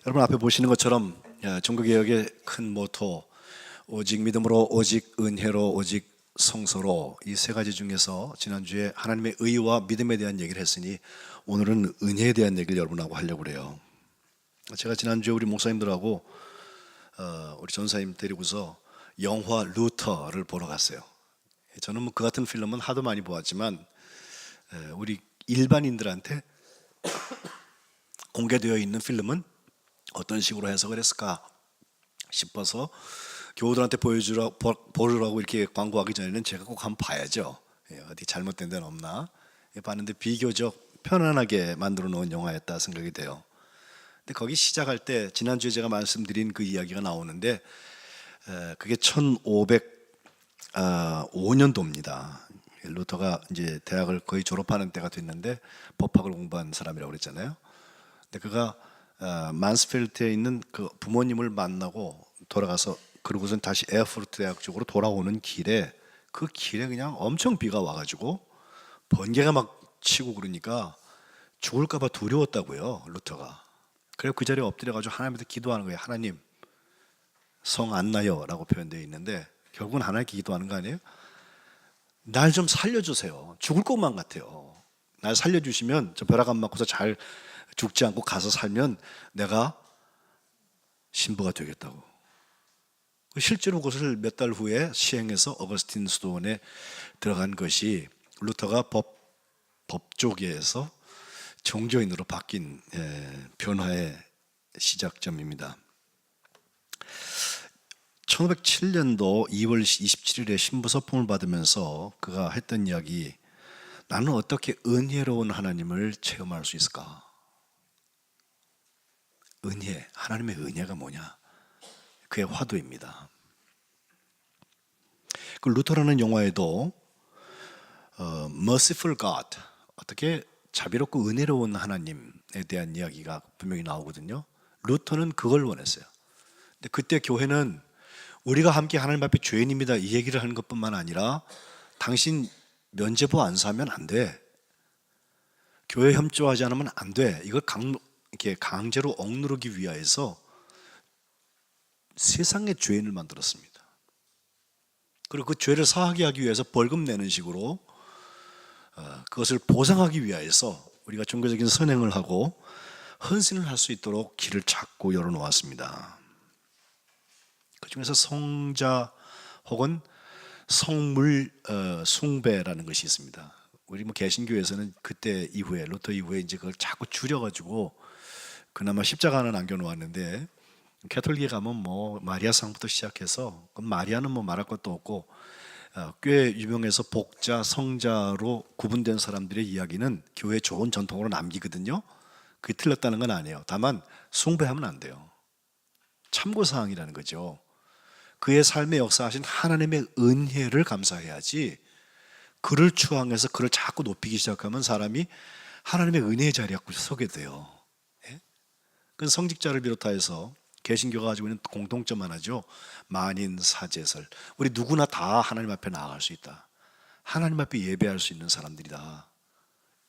여러분 앞에 보시는 것처럼 종교개혁의 큰 모토 오직 믿음으로, 오직 은혜로, 오직 성서로, 이 세 가지 중에서 지난주에 하나님의 의와 믿음에 대한 얘기를 했으니 오늘은 은혜에 대한 얘기를 여러분하고 하려고 그래요. 제가 지난주에 우리 목사님들하고 우리 전사님 데리고서 영화 루터를 보러 갔어요. 저는 뭐 그 같은 필름은 하도 많이 보았지만 우리 일반인들한테 공개되어 있는 필름은 어떤 식으로 해석을 했을까 싶어서 교우들한테 보여주라고 이렇게 광고하기 전에는 제가 꼭 한번 봐야죠. 어디 잘못된 데는 없나 봤는데 비교적 편안하게 만들어 놓은 영화였다 생각이 돼요. 근데 거기 시작할 때 지난주에 제가 말씀드린 그 이야기가 나오는데 그게 1505년도입니다. 루터가 이제 대학을 거의 졸업하는 때가 됐는데 법학을 공부한 사람이라고 그랬잖아요. 근데 그가 만스펠트에 있는 그 부모님을 만나고 돌아가서 그러고선 다시 에어포르트 대학 쪽으로 돌아오는 길에 그 길에 그냥 엄청 비가 와가지고 번개가 막 치고 그러니까 죽을까봐 두려웠다고요, 루터가. 그래서 그 자리에 엎드려가지고 하나님한테 기도하는 거예요. 하나님, 성 안 나요 라고 표현되어 있는데 결국은 하나님께 기도하는 거 아니에요? 날 좀 살려주세요. 죽을 것만 같아요. 날 살려주시면 저 벼락 안 맞고서 잘 죽지 않고 가서 살면 내가 신부가 되겠다고. 실제로 그것을 몇 달 후에 시행해서 어거스틴 수도원에 들어간 것이 루터가 법조계에서 종교인으로 바뀐 변화의 시작점입니다. 1507년도 2월 27일에 신부 서품을 받으면서 그가 했던 이야기, 나는 어떻게 은혜로운 하나님을 체험할 수 있을까? 은혜, 하나님의 은혜가 뭐냐? 그의 화두입니다. 그 루터라는 영화에도 Merciful God, 어떻게 자비롭고 은혜로운 하나님에 대한 이야기가 분명히 나오거든요. 루터는 그걸 원했어요. 근데 그때 교회는 우리가 함께 하나님 앞에 죄인입니다 이 얘기를 하는 것뿐만 아니라 당신 면죄부 안 사면 안 돼. 교회 협조하지 않으면 안 돼. 이걸 이렇게 강제로 억누르기 위하여서 세상의 죄인을 만들었습니다. 그리고 그 죄를 사하게 하기 위해서 벌금 내는 식으로 그것을 보상하기 위하여서 우리가 종교적인 선행을 하고 헌신을 할 수 있도록 길을 찾고 열어놓았습니다. 그 중에서 성자 혹은 성물 숭배라는 것이 있습니다. 우리 뭐 개신교에서는 그때 이후에 루터 이후에 이제 그걸 자꾸 줄여가지고 그나마 십자가는 남겨놓았는데 캐톨릭에 가면 뭐 마리아상부터 시작해서 마리아는 뭐 말할 것도 없고 꽤 유명해서 복자, 성자로 구분된 사람들의 이야기는 교회 좋은 전통으로 남기거든요. 그게 틀렸다는 건 아니에요. 다만 숭배하면 안 돼요. 참고사항이라는 거죠. 그의 삶의 역사하신 하나님의 은혜를 감사해야지 그를 추앙해서 그를 자꾸 높이기 시작하면 사람이 하나님의 은혜의 자리에 서게 돼요. 그 성직자를 비롯하여서 개신교가 가지고 있는 공통점 하나죠. 만인 사제설. 우리 누구나 다 하나님 앞에 나아갈 수 있다. 하나님 앞에 예배할 수 있는 사람들이다.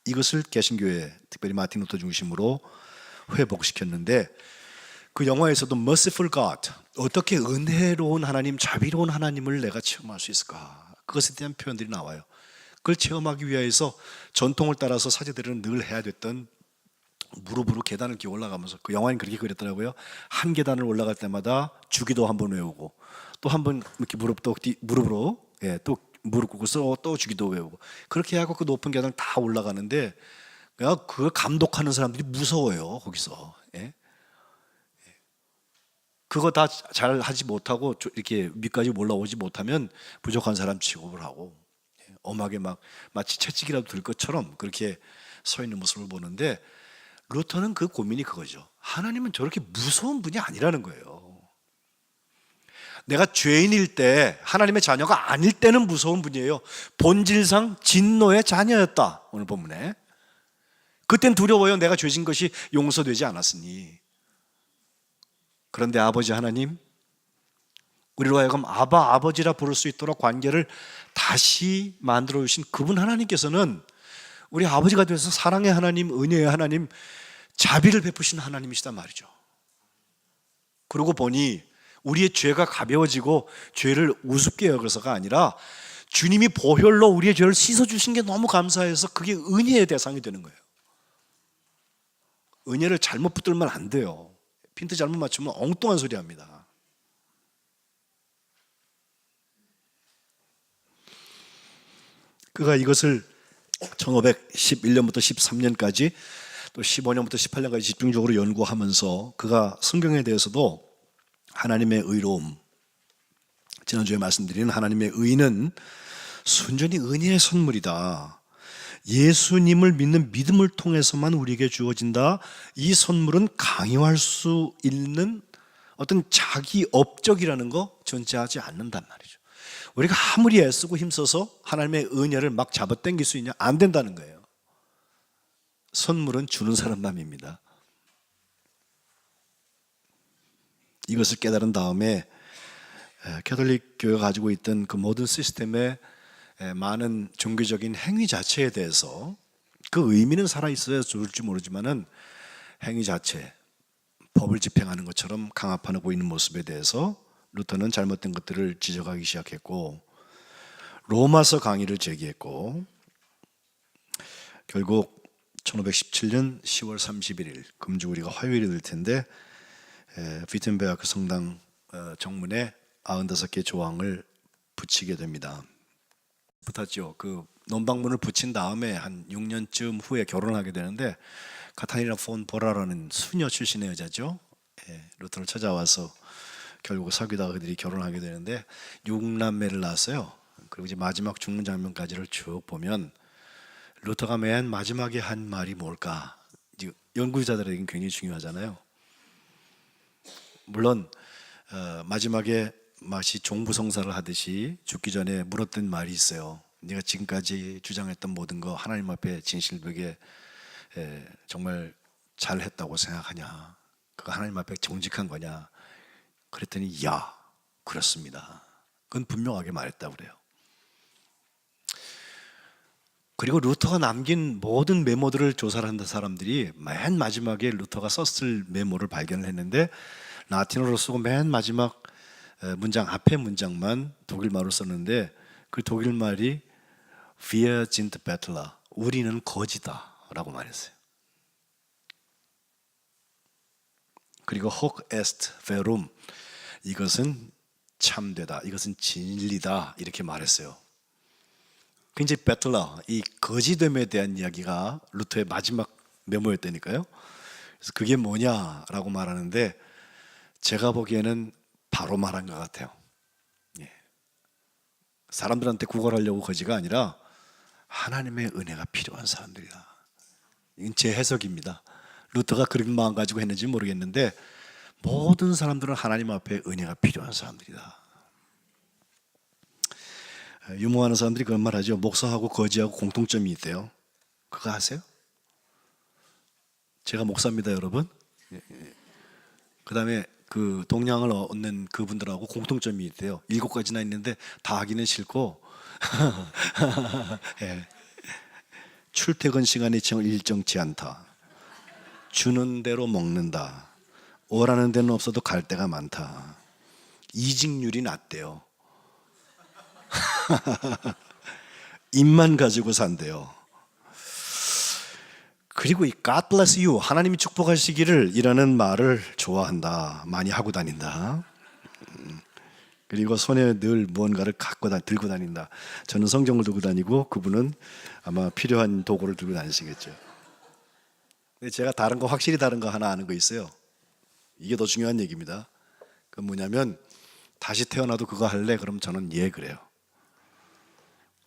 이것을 개신교회 특별히 마틴 루터 중심으로 회복시켰는데 그 영화에서도 Merciful God, 어떻게 은혜로운 하나님, 자비로운 하나님을 내가 체험할 수 있을까? 그것에 대한 표현들이 나와요. 그걸 체험하기 위해서 전통을 따라서 사제들은 늘 해야 됐던 무릎으로 계단을 이렇게 올라가면서, 그 영화는 그렇게 그렸더라고요. 한 계단을 올라갈 때마다 주기도 한 번 외우고 또 한 번 이렇게 무릎으로 또 무릎 꿇고서 또 주기도 외우고 그렇게 하고 그 높은 계단을 다 올라가는데 그걸 감독하는 사람들이 무서워요. 거기서 그거 다 잘 하지 못하고 이렇게 밑까지 올라오지 못하면 부족한 사람 취급을 하고 엄하게 막 마치 채찍이라도 들 것처럼 그렇게 서 있는 모습을 보는데, 루터는 그 고민이 그거죠. 하나님은 저렇게 무서운 분이 아니라는 거예요. 내가 죄인일 때, 하나님의 자녀가 아닐 때는 무서운 분이에요. 본질상 진노의 자녀였다. 오늘 본문에 그땐 두려워요. 내가 죄진 것이 용서되지 않았으니. 그런데 아버지 하나님, 우리로 하여금 아바 아버지라 부를 수 있도록 관계를 다시 만들어 주신 그분 하나님께서는 우리 아버지가 되어서 사랑의 하나님, 은혜의 하나님, 자비를 베푸신 하나님이시단 말이죠. 그러고 보니 우리의 죄가 가벼워지고 죄를 우습게 여겨서가 아니라 주님이 보혈로 우리의 죄를 씻어주신 게 너무 감사해서 그게 은혜의 대상이 되는 거예요. 은혜를 잘못 붙들면 안 돼요. 핀트 잘못 맞추면 엉뚱한 소리 합니다. 그가 이것을 1511년부터 13년까지 또 15년부터 18년까지 집중적으로 연구하면서 그가 성경에 대해서도 하나님의 의로움, 지난주에 말씀드린 하나님의 의는 순전히 은혜의 선물이다. 예수님을 믿는 믿음을 통해서만 우리에게 주어진다. 이 선물은 강요할 수 있는 어떤 자기 업적이라는 거 존재하지 않는단 말이죠. 우리가 아무리 애쓰고 힘써서 하나님의 은혜를 막 잡아당길 수 있냐? 안 된다는 거예요. 선물은 주는 사람만입니다. 이것을 깨달은 다음에 캐톨릭 교회가 가지고 있던 그 모든 시스템의 많은 종교적인 행위 자체에 대해서 그 의미는 살아있어야 좋을지 모르지만은 행위 자체, 법을 집행하는 것처럼 강압하고 있는 모습에 대해서 루터는 잘못된 것들을 지적하기 시작했고 로마서 강의를 제기했고 결국 1517년 10월 31일 금주 우리가 화요일이 될 텐데 비텐베르크 성당 정문에 95개 조항을 붙이게 됩니다. 붙었죠. 그 논방문을 붙인 다음에 한 6년쯤 후에 결혼하게 되는데 카타리나 폰 보라라는 수녀 출신의 여자죠. 루터를 찾아와서 결국 사귀다가 그들이 결혼하게 되는데 6남매를 낳았어요. 그리고 이제 마지막 죽는 장면까지를 쭉 보면 루터가 맨 마지막에 한 말이 뭘까? 연구자들에게는 굉장히 중요하잖아요. 물론 마지막에 마치 종부성사를 하듯이 죽기 전에 물었던 말이 있어요. 네가 지금까지 주장했던 모든 거 하나님 앞에 진실되게 정말 잘했다고 생각하냐? 그거 하나님 앞에 정직한 거냐? 그랬더니 야, 그렇습니다. 그건 분명하게 말했다고 그래요. 그리고 루터가 남긴 모든 메모들을 조사를 한다 사람들이 맨 마지막에 루터가 썼을 메모를 발견을 했는데 라틴어로 쓰고 맨 마지막 문장 앞에 문장만 독일말로 썼는데 그 독일말이 Wir sind Bettler, 우리는 거지다 라고 말했어요. 그리고 Hoc est verum, 이것은 참되다, 이것은 진리다 이렇게 말했어요. 굉장히 베틀러, 이 거지됨에 대한 이야기가 루터의 마지막 메모였다니까요. 그래서 그게 뭐냐라고 말하는데 제가 보기에는 바로 말한 것 같아요. 사람들한테 구걸하려고 거지가 아니라 하나님의 은혜가 필요한 사람들이다. 이건 제 해석입니다. 루터가 그런 마음 가지고 했는지 모르겠는데 모든 사람들은 하나님 앞에 은혜가 필요한 사람들이다. 유머하는 사람들이 그런 말 하죠. 목사하고 거지하고 공통점이 있대요. 그거 아세요? 제가 목사입니다, 여러분. 그 다음에 그 동량을 얻는 그분들하고 공통점이 있대요. 7가지나 있는데 다 하기는 싫고 예. 출퇴근 시간이 일정치 않다. 주는 대로 먹는다. 오라는 데는 없어도 갈 데가 많다. 이직률이 낮대요. 입만 가지고 산대요. 그리고 이 God bless you, 하나님이 축복하시기를 이라는 말을 좋아한다. 많이 하고 다닌다. 그리고 손에 늘 무언가를 들고 다닌다. 저는 성경을 들고 다니고 그분은 아마 필요한 도구를 들고 다니시겠죠. 근데 제가 확실히 다른 거 하나 아는 거 있어요. 이게 더 중요한 얘기입니다. 그 뭐냐면 다시 태어나도 그거 할래? 그럼 저는 예 그래요.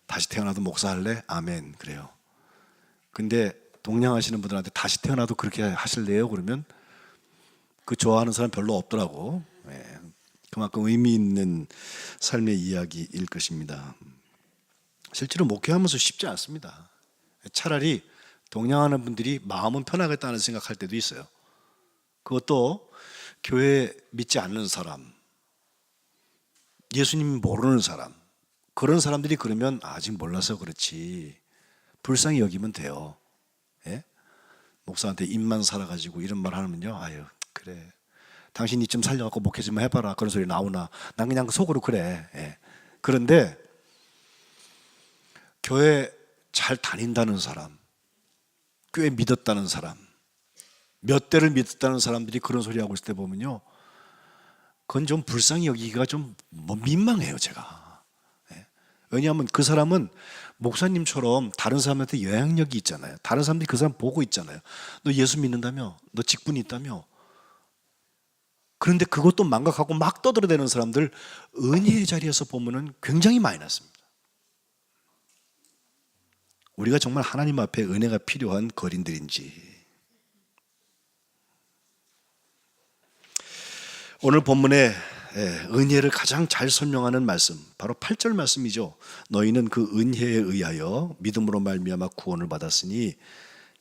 다시 태어나도 목사할래? 아멘 그래요. 근데 동냥하시는 분들한테 다시 태어나도 그렇게 하실래요? 그러면 그 좋아하는 사람 별로 없더라고. 그만큼 의미 있는 삶의 이야기일 것입니다. 실제로 목회하면서 쉽지 않습니다. 차라리 동냥하는 분들이 마음은 편하겠다는 생각할 때도 있어요. 그것도 교회 믿지 않는 사람, 예수님 모르는 사람, 그런 사람들이 그러면 아직 몰라서 그렇지 불쌍히 여기면 돼요. 예? 목사한테 입만 살아가지고 이런 말 하면요, 아유 그래 당신이 좀 살려갖고 목회 좀 해봐라. 그런 소리 나오나? 난 그냥 속으로 그래. 예. 그런데 교회 잘 다닌다는 사람, 꽤 믿었다는 사람, 몇 대를 믿었다는 사람들이 그런 소리 하고 있을 때 보면요, 그건 좀 불쌍히 여기기가 좀 민망해요, 제가. 예. 왜냐하면 그 사람은 목사님처럼 다른 사람한테 영향력이 있잖아요. 다른 사람들이 그 사람 보고 있잖아요. 너 예수 믿는다며? 너 직분이 있다며? 그런데 그것도 망각하고 막 떠들어대는 사람들, 은혜의 자리에서 보면은 굉장히 많이 났습니다. 우리가 정말 하나님 앞에 은혜가 필요한 거린들인지. 오늘 본문에 은혜를 가장 잘 설명하는 말씀, 바로 8절 말씀이죠. 너희는 그 은혜에 의하여 믿음으로 말미암아 구원을 받았으니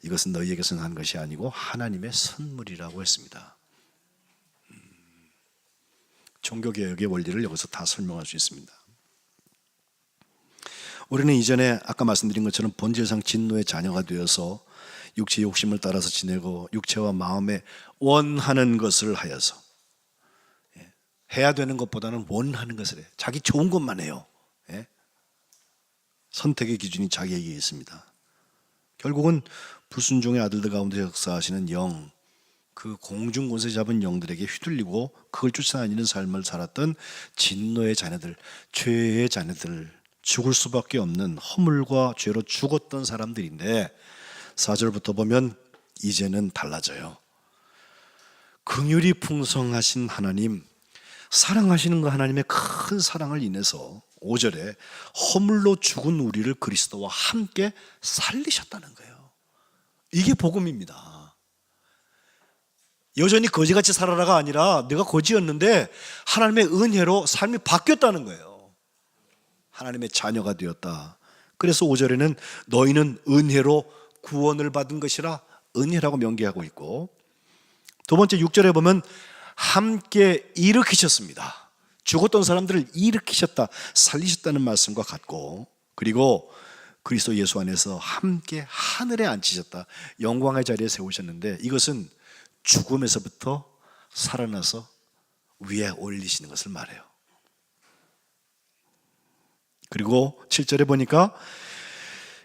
이것은 너희에게서 난 것이 아니고 하나님의 선물이라고 했습니다. 종교개혁의 원리를 여기서 다 설명할 수 있습니다. 우리는 이전에 아까 말씀드린 것처럼 본질상 진노의 자녀가 되어서 육체의 욕심을 따라서 지내고 육체와 마음에 원하는 것을 하여서, 해야 되는 것보다는 원하는 것을 해. 자기 좋은 것만 해요. 예? 선택의 기준이 자기에게 있습니다. 결국은 불순종의 아들들 가운데 역사하시는 영, 그 공중 권세 잡은 영들에게 휘둘리고 그걸 쫓아다니는 삶을 살았던 진노의 자녀들, 죄의 자녀들, 죽을 수밖에 없는 허물과 죄로 죽었던 사람들인데 4절부터 보면 이제는 달라져요. 긍휼이 풍성하신 하나님, 사랑하시는 그 하나님의 큰 사랑을 인해서 5절에 허물로 죽은 우리를 그리스도와 함께 살리셨다는 거예요. 이게 복음입니다. 여전히 거지같이 살아라가 아니라 내가 거지였는데 하나님의 은혜로 삶이 바뀌었다는 거예요. 하나님의 자녀가 되었다. 그래서 5절에는 너희는 은혜로 구원을 받은 것이라 은혜라고 명기하고 있고, 두 번째 6절에 보면 함께 일으키셨습니다. 죽었던 사람들을 일으키셨다, 살리셨다는 말씀과 같고, 그리고 그리스도 예수 안에서 함께 하늘에 앉히셨다, 영광의 자리에 세우셨는데 이것은 죽음에서부터 살아나서 위에 올리시는 것을 말해요. 그리고 7절에 보니까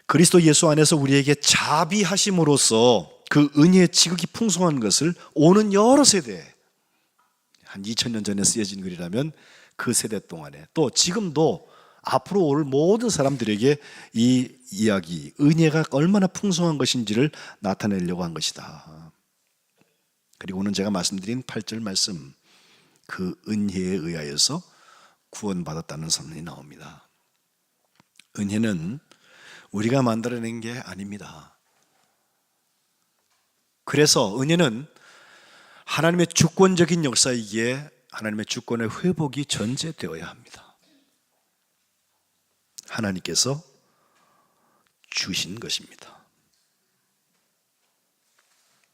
그리스도 예수 안에서 우리에게 자비하심으로써 그 은혜의 지극히 풍성한 것을 오는 여러 세대에, 한 2000년 전에 쓰여진 글이라면 그 세대 동안에, 또 지금도 앞으로 올 모든 사람들에게 이 이야기, 은혜가 얼마나 풍성한 것인지를 나타내려고 한 것이다. 그리고는 제가 말씀드린 8절 말씀, 그 은혜에 의하여서 구원받았다는 선언이 나옵니다. 은혜는 우리가 만들어낸 게 아닙니다. 그래서 은혜는 하나님의 주권적인 역사이기에 하나님의 주권의 회복이 전제되어야 합니다. 하나님께서 주신 것입니다.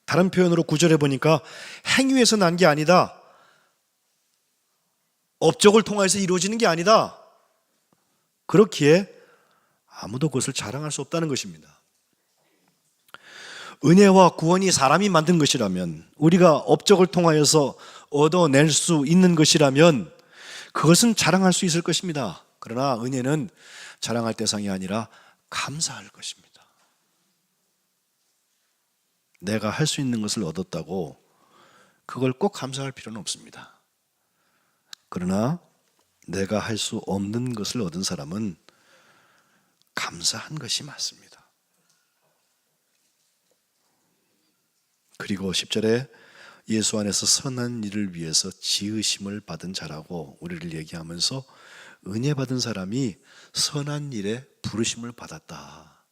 다른 표현으로 9절에 보니까 행위에서 난 게 아니다, 업적을 통해서 이루어지는 게 아니다, 그렇기에 아무도 그것을 자랑할 수 없다는 것입니다. 은혜와 구원이 사람이 만든 것이라면, 우리가 업적을 통하여서 얻어낼 수 있는 것이라면 그것은 자랑할 수 있을 것입니다. 그러나 은혜는 자랑할 대상이 아니라 감사할 것입니다. 내가 할 수 있는 것을 얻었다고 그걸 꼭 감사할 필요는 없습니다. 그러나 내가 할 수 없는 것을 얻은 사람은 감사한 것이 맞습니다. 그리고 10절에 예수 안에서 선한 일을 위해서 지으심을 받은 자라고 우리를 얘기하면서 은혜 받은 사람이 선한 일에 부르심을 받았다.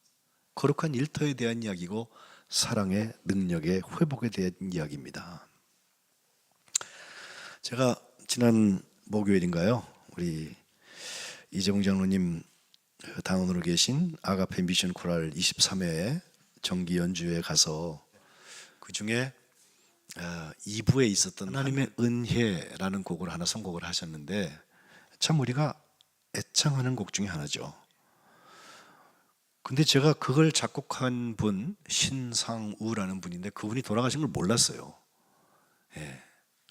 거룩한 일터에 대한 이야기고 사랑의 능력의 회복에 대한 이야기입니다. 제가 지난 목요일인가요? 우리 이재봉 장로님 당원으로 계신 아가페 미션 코랄 23회 정기 연주회에 가서 그 중에 2부에 있었던 하나님의 은혜라는 곡을 하나 선곡을 하셨는데 참 우리가 애창하는 곡 중에 하나죠. 근데 제가 그걸 작곡한 분 신상우라는 분인데 그분이 돌아가신 걸 몰랐어요. 예.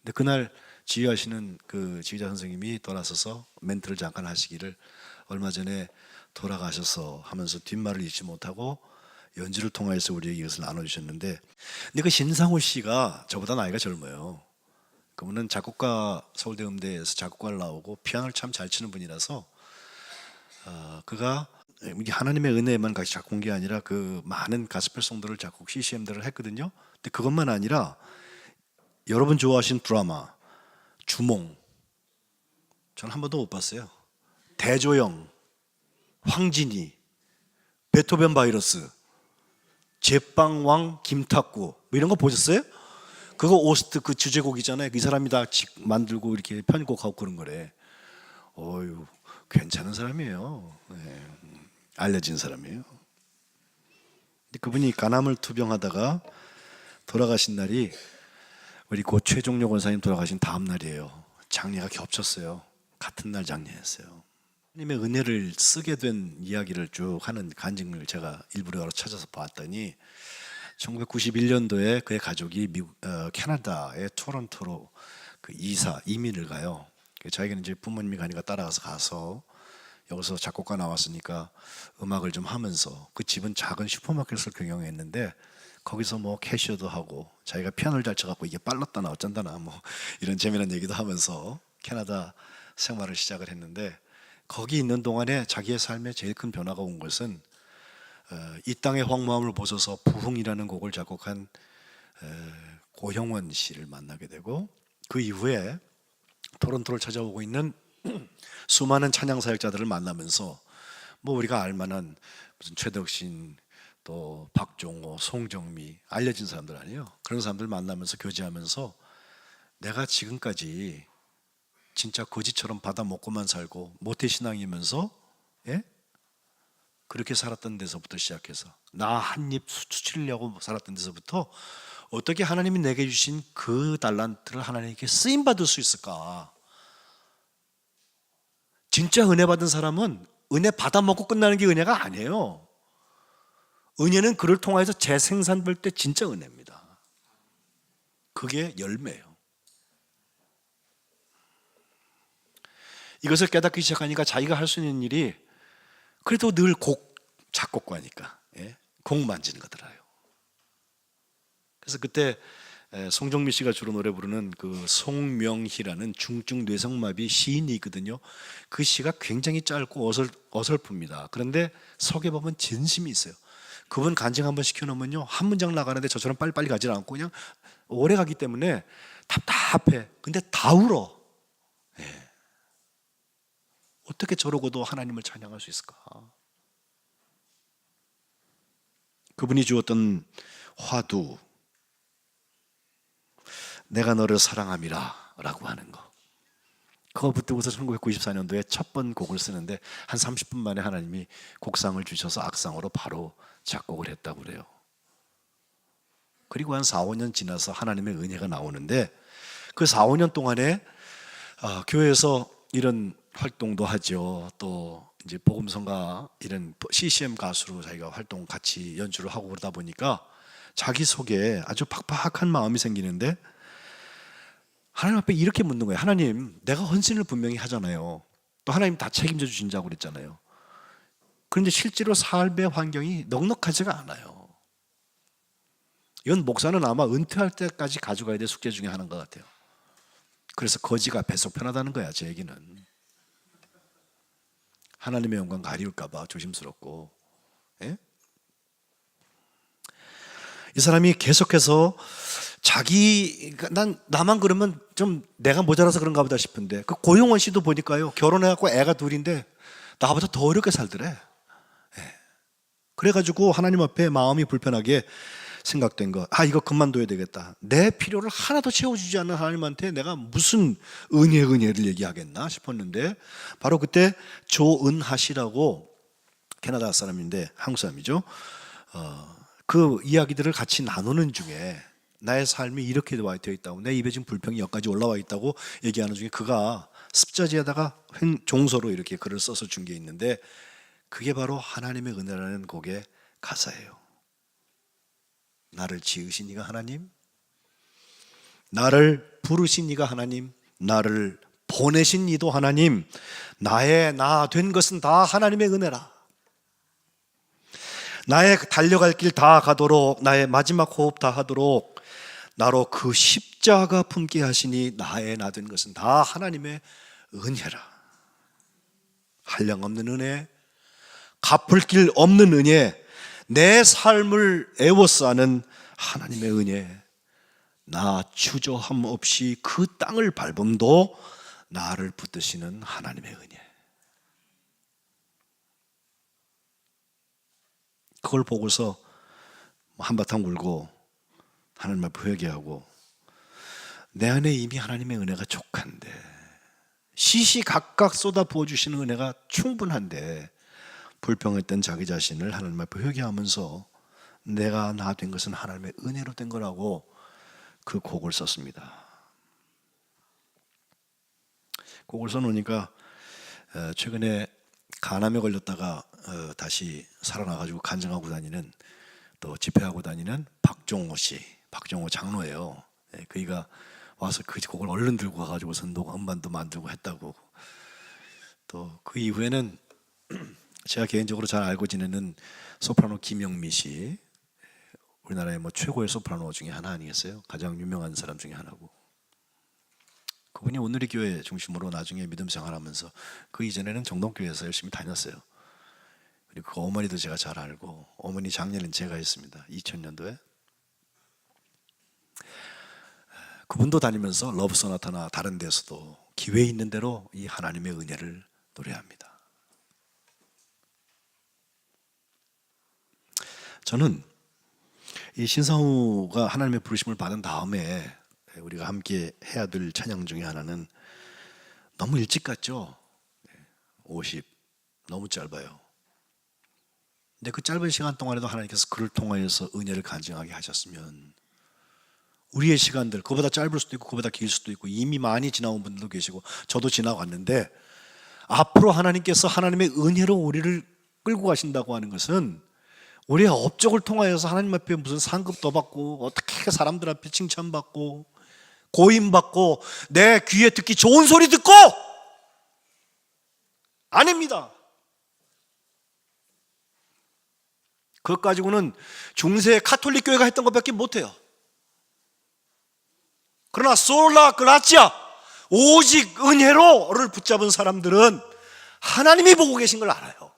근데 그날 지휘하시는 그 지휘자 선생님이 돌아서서 멘트를 잠깐 하시기를, 얼마 전에 돌아가셔서 하면서 뒷말을 잊지 못하고 연주를 통해서 우리에게 이것을 나눠주셨는데, 근데 그 신상호 씨가 저보다 나이가 젊어요. 그분은 작곡가, 서울대 음대에서 작곡가를 나오고 피아노를 참 잘 치는 분이라서 그가 이게 하나님의 은혜에만 같이 작곡한 게 아니라 그 많은 가스펠송들을 작곡, CCM들을 했거든요. 근데 그것만 아니라 여러분 좋아하신 드라마 주몽, 저는 한 번도 못 봤어요. 대조영, 황진이, 베토벤 바이러스, 제빵왕 김탁구, 뭐 이런 거 보셨어요? 그거 오스트 그 주제곡이잖아요. 이 사람이 다 만들고 이렇게 편곡하고 그런 거래. 어유, 괜찮은 사람이에요. 네, 알려진 사람이에요. 근데 그분이 간암을 투병하다가 돌아가신 날이 우리 고 최종록 원사님 돌아가신 다음 날이에요. 장례가 겹쳤어요. 같은 날 장례했어요. 하나님의 은혜를 쓰게 된 이야기를 쭉 하는 간증을 제가 일부러 찾아서 봤더니 1991년도에 그의 가족이 캐나다의 토론토로 그 이민을 가요. 자기는 이제 부모님이 가니까 따라가서 여기서 작곡가 나왔으니까 음악을 좀 하면서, 그 집은 작은 슈퍼마켓을 경영했는데 거기서 뭐 캐셔도 하고 자기가 피아노를 잘 쳐갖고 이게 빨랐다나 어쩐다나 뭐 이런 재미난 얘기도 하면서 캐나다 생활을 시작을 했는데, 거기 있는 동안에 자기의 삶에 제일 큰 변화가 온 것은 이 땅의 황무함을 보셔서 부흥이라는 곡을 작곡한 고형원 씨를 만나게 되고, 그 이후에 토론토를 찾아오고 있는 수많은 찬양 사역자들을 만나면서, 뭐 우리가 알만한 무슨 최덕신, 또 박종호, 송정미, 알려진 사람들 아니에요. 그런 사람들 만나면서 교제하면서 내가 지금까지 진짜 거지처럼 받아 먹고만 살고 모태신앙이면서, 예? 그렇게 살았던 데서부터 시작해서 나 한 입 수치려고 살았던 데서부터 어떻게 하나님이 내게 주신 그 달란트를 하나님께 쓰임 받을 수 있을까? 진짜 은혜 받은 사람은 은혜 받아 먹고 끝나는 게 은혜가 아니에요. 은혜는 그를 통해서 재생산될 때 진짜 은혜입니다. 그게 열매예요. 이것을 깨닫기 시작하니까 자기가 할 수 있는 일이 그래도 늘 곡 작곡가니까, 예? 곡 만지는 거더라요. 그래서 그때 송정미 씨가 주로 노래 부르는 그 송명희라는 중증 뇌성마비 시인이 있거든요. 그 시가 굉장히 짧고 어설픕니다. 그런데 속에 보면 진심이 있어요. 그분 간증 한번 시켜놓으면요, 한 문장 나가는데 저처럼 빨리빨리 가지 않고 그냥 오래 가기 때문에 답답해. 근데 다 울어. 예. 어떻게 저러고도 하나님을 찬양할 수 있을까? 그분이 주었던 화두, 내가 너를 사랑함이라 라고 하는 거, 그거 붙들고서 1994년도에 첫 번 곡을 쓰는데 한 30분 만에 하나님이 곡상을 주셔서 악상으로 바로 작곡을 했다고 그래요. 그리고 한 4, 5년 지나서 하나님의 은혜가 나오는데, 그 4, 5년 동안에 교회에서 이런 활동도 하죠. 또 이제 복음성가 이런 CCM 가수로 자기가 활동 같이 연주를 하고 그러다 보니까 자기 속에 아주 팍팍한 마음이 생기는데, 하나님 앞에 이렇게 묻는 거예요. 하나님, 내가 헌신을 분명히 하잖아요. 또 하나님 다 책임져 주신다고 그랬잖아요. 그런데 실제로 삶의 환경이 넉넉하지가 않아요. 이건 목사는 아마 은퇴할 때까지 가져가야 될 숙제 중에 하나인 것 같아요. 그래서 거지가 배속 편하다는 거야, 제 얘기는. 하나님의 영광 가리울까 봐 조심스럽고. 예? 이 사람이 계속해서 나만 그러면 좀 내가 모자라서 그런가 보다 싶은데, 그 고용원 씨도 보니까요, 결혼해갖고 애가 둘인데 나보다 더 어렵게 살더래. 예. 그래가지고 하나님 앞에 마음이 불편하게 생각된 거, 이거 그만둬야 되겠다. 내 필요를 하나도 채워주지 않는 하나님한테 내가 무슨 은혜를 얘기하겠나 싶었는데, 바로 그때 조은하 씨라고 캐나다 사람인데 한국 사람이죠. 그 이야기들을 같이 나누는 중에 나의 삶이 이렇게 되어 있다고, 내 입에 지금 불평이 여기까지 올라와 있다고 얘기하는 중에 그가 습자지에다가 종서로 이렇게 글을 써서 준 게 있는데, 그게 바로 하나님의 은혜라는 곡의 가사예요. 나를 지으신 이가 하나님, 나를 부르신 이가 하나님, 나를 보내신 이도 하나님, 나의 나 된 것은 다 하나님의 은혜라. 나의 달려갈 길 다 가도록, 나의 마지막 호흡 다 하도록 나로 그 십자가 품게 하시니 나의 나 된 것은 다 하나님의 은혜라. 한량없는 은혜, 갚을 길 없는 은혜, 내 삶을 애워싸는 하나님의 은혜, 나 주저함 없이 그 땅을 밟음도 나를 붙드시는 하나님의 은혜. 그걸 보고서 한바탕 울고 하나님 앞에 회개하고, 내 안에 이미 하나님의 은혜가 족한데, 시시각각 쏟아 부어주시는 은혜가 충분한데 불평했던 자기 자신을 하나님 앞에 회개하면서 내가 나 된 것은 하나님의 은혜로 된 거라고 그 곡을 썼습니다. 곡을 써놓으니까 최근에 간암에 걸렸다가 다시 살아나가지고 간증하고 다니는, 또 집회하고 다니는 박종호 씨, 박종호 장로예요. 그이가 와서 그 곡을 얼른 들고 가가지고서 음반도 만들고 했다고. 또 그 이후에는 제가 개인적으로 잘 알고 지내는 소프라노 김영미 씨, 우리나라의 뭐 최고의 소프라노 중에 하나 아니겠어요? 가장 유명한 사람 중에 하나고, 그분이 오늘의 교회 중심으로 나중에 믿음 생활하면서 그 이전에는 정동교회에서 열심히 다녔어요. 그리고 그 어머니도 제가 잘 알고, 어머니 장례는 제가 했습니다. 2000년도에. 그분도 다니면서 러브 소나타나 다른 데서도 기회 있는 대로 이 하나님의 은혜를 노래합니다. 저는 이 신상우가 하나님의 부르심을 받은 다음에 우리가 함께 해야 될 찬양 중에 하나는, 너무 일찍 갔죠. 50 너무 짧아요. 근데 그 짧은 시간 동안에도 하나님께서 그를 통하여서 은혜를 간증하게 하셨으면, 우리의 시간들, 그보다 짧을 수도 있고 그보다 길 수도 있고, 이미 많이 지나온 분들도 계시고 저도 지나갔는데, 앞으로 하나님께서 하나님의 은혜로 우리를 끌고 가신다고 하는 것은, 우리의 업적을 통하여서 하나님 앞에 무슨 상급도 받고 어떻게 사람들 앞에 칭찬받고 고임받고 내 귀에 듣기 좋은 소리 듣고, 아닙니다. 그것 가지고는 중세 카톨릭 교회가 했던 것밖에 못해요. 그러나 솔라 그라치아, 오직 은혜로를 붙잡은 사람들은 하나님이 보고 계신 걸 알아요.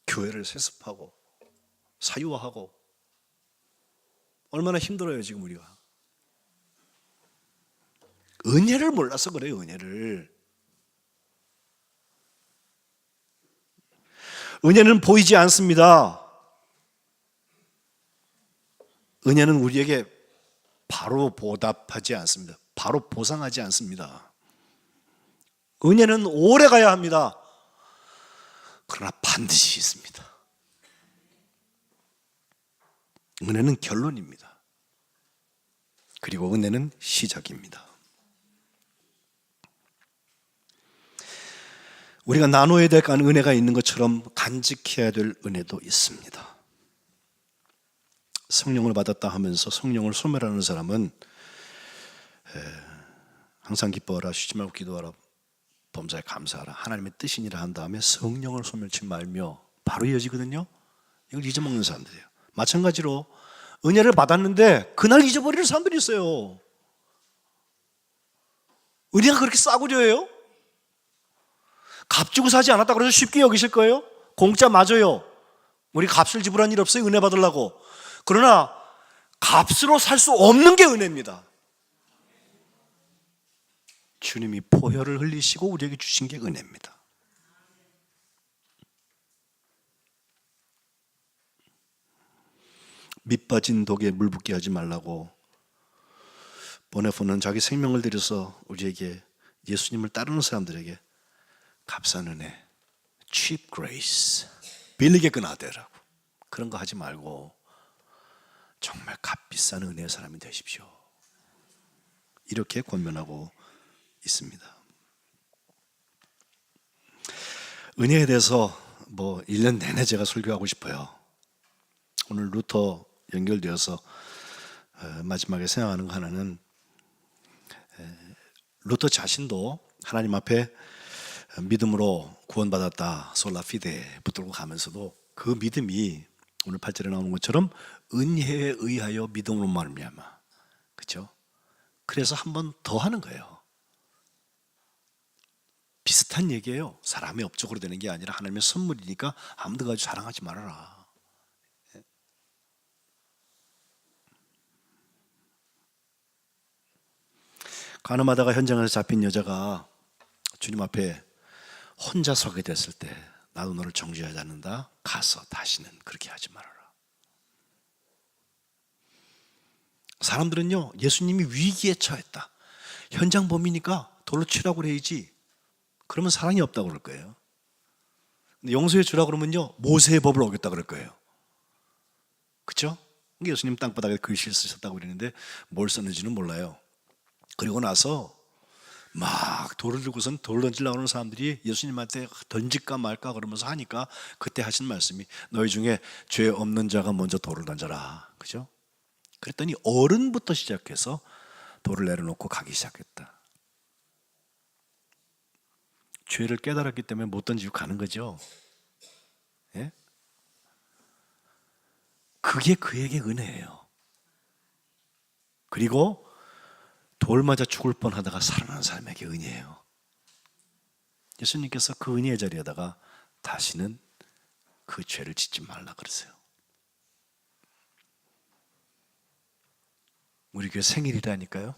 교회를 세습하고 사유화하고 얼마나 힘들어요 지금 우리가. 은혜를 몰라서 그래요. 은혜는 보이지 않습니다. 은혜는 우리에게 바로 보답하지 않습니다. 바로 보상하지 않습니다. 은혜는 오래 가야 합니다. 그러나 반드시 있습니다. 은혜는 결론입니다. 그리고 은혜는 시작입니다. 우리가 나눠야 될 은혜가 있는 것처럼 간직해야 될 은혜도 있습니다. 성령을 받았다 하면서 성령을 소멸하는 사람은 항상 기뻐하라, 쉬지 말고 기도하라, 범사에 감사하라, 하나님의 뜻이니라 한 다음에 성령을 소멸치 말며 바로 이어지거든요. 이걸 잊어먹는 사람들이에요. 마찬가지로 은혜를 받았는데 그날 잊어버리는 사람들이 있어요. 은혜가 그렇게 싸구려예요? 값 주고 사지 않았다 그래서 쉽게 여기실 거예요? 공짜 맞아요. 우리 값을 지불한 일 없어요, 은혜 받으려고. 그러나 값으로 살 수 없는 게 은혜입니다. 주님이 포효를 흘리시고 우리에게 주신 게 은혜입니다. 밑빠진 독에 물 붓게 하지 말라고 보네포는 자기 생명을 들여서 우리에게, 예수님을 따르는 사람들에게 값싼 은혜, cheap grace, 빌리게 끊어대라고, 그런 거 하지 말고 정말 값비싼 은혜의 사람이 되십시오, 이렇게 권면하고 있습니다. 은혜에 대해서 1년 내내 제가 설교하고 싶어요. 오늘 루터 연결되어서 마지막에 생각하는 거 하나는 루터 자신도 하나님 앞에 믿음으로 구원받았다 솔라피데 붙들고 가면서도 그 믿음이 오늘 8절에 나오는 것처럼 은혜에 의하여 믿음으로 말미암아, 그렇죠? 그래서 한 번 더 하는 거예요. 비슷한 얘기예요. 사람의 업적으로 되는 게 아니라 하나님의 선물이니까 아무도 가지고 자랑하지 말아라. 가늠하다가 현장에서 잡힌 여자가 주님 앞에 혼자 서게 됐을 때 나도 너를 정죄하지 않는다. 가서 다시는 그렇게 하지 말아라. 사람들은요, 예수님이 위기에 처했다, 현장 범위니까 돌로 치라고 그래야지, 그러면 사랑이 없다고 그럴 거예요. 근데 용서해 주라 그러면요, 모세의 법을 어겼다 그럴 거예요. 그렇죠? 예수님 땅바닥에 글씨를 쓰셨다고 그러는데 뭘 썼는지는 몰라요. 그리고 나서 막 돌을 들고선 돌 던지려고 하는 사람들이 예수님한테 던질까 말까 그러면서 하니까 그때 하신 말씀이 너희 중에 죄 없는 자가 먼저 돌을 던져라. 그죠? 그랬더니 어른부터 시작해서 돌을 내려놓고 가기 시작했다. 죄를 깨달았기 때문에 못 던지고 가는 거죠. 예? 그게 그에게 은혜예요. 그리고 돌 맞아 죽을 뻔하다가 살아난 사람에게 은혜예요. 예수님께서 그 은혜의 자리에다가 다시는 그 죄를 짓지 말라 그러세요. 우리 교회 생일이라니까요.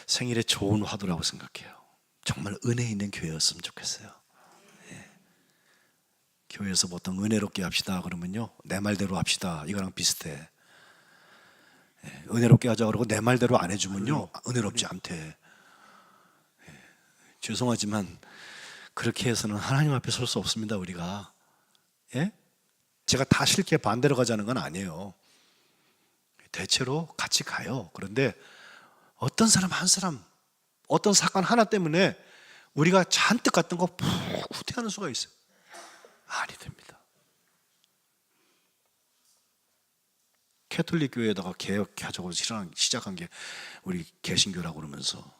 생일에 좋은 화두라고 생각해요. 정말 은혜 있는 교회였으면 좋겠어요. 예. 교회에서 보통 은혜롭게 합시다 그러면요, 내 말대로 합시다 이거랑 비슷해. 예. 은혜롭게 하자 그러고 내 말대로 안 해주면요, 은혜롭지 않대. 예. 죄송하지만 그렇게 해서는 하나님 앞에 설 수 없습니다. 우리가. 예? 제가 다 싫게 반대로 가자는 건 아니에요. 대체로 같이 가요. 그런데 어떤 사람 한 사람, 어떤 사건 하나 때문에 우리가 잔뜩 갔던 거 푹 후퇴하는 수가 있어요. 아니 됩니다. 캐톨릭 교회에다가 개혁하자고 시작한 게 우리 개신교라고 그러면서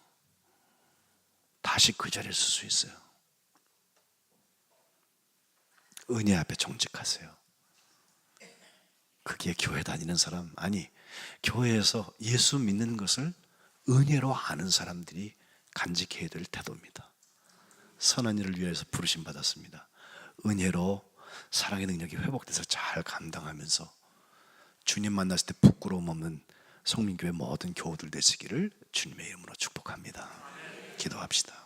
다시 그 자리에 쓸 수 있어요. 은혜 앞에 정직하세요. 그게 교회 다니는 사람, 아니 교회에서 예수 믿는 것을 은혜로 아는 사람들이 간직해야 될 태도입니다. 선한 일을 위해서 부르심 받았습니다. 은혜로 사랑의 능력이 회복돼서 잘 감당하면서 주님 만났을 때 부끄러움 없는 성민교회 모든 교우들 되시기를 주님의 이름으로 축복합니다. 기도합시다.